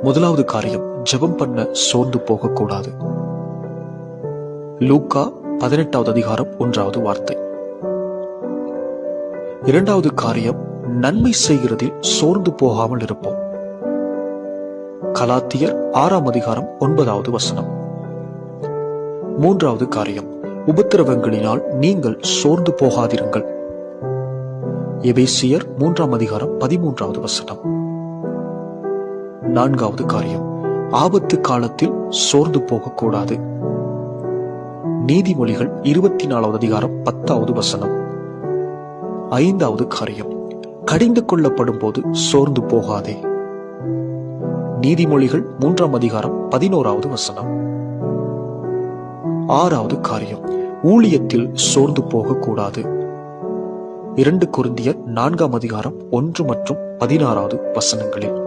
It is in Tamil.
முதலாவது காரியம், ஜெபம் பண்ண சோர்ந்து போகக்கூடாது. லூக்கா 18வது அதிகாரம் 1வது வார்த்தை. இரண்டாவது காரியம், நன்மை செய்கிறதில் சோர்ந்து போகாமல் இருப்போம். கலாத்தியர் 6ஆம் அதிகாரம் 9வது வசனம். மூன்றாவது காரியம், உபத்திரவங்களினால் நீங்கள் சோர்ந்து போகாதிருங்கள். எபேசியர் 3ஆம் அதிகாரம் 13வது வசனம். நான்காவது காரியம், ஆபத்து காலத்தில் சோர்ந்து போகக்கூடாது. நீதிமொழிகள் 24வது அதிகாரம் 10வது வசனம். ஐந்தாவது காரியம், கடிந்து கொள்ளப்படும் போது சோர்ந்து போகாதே. நீதிமொழிகள் 3ஆம் அதிகாரம் 11வது வசனம். ஆறாவது காரியம், ஊழியத்தில் சோர்ந்து போகக்கூடாது. 2 கொரிந்தியர் 4ஆம் அதிகாரம் 1 மற்றும் 16வது வசனங்களில்.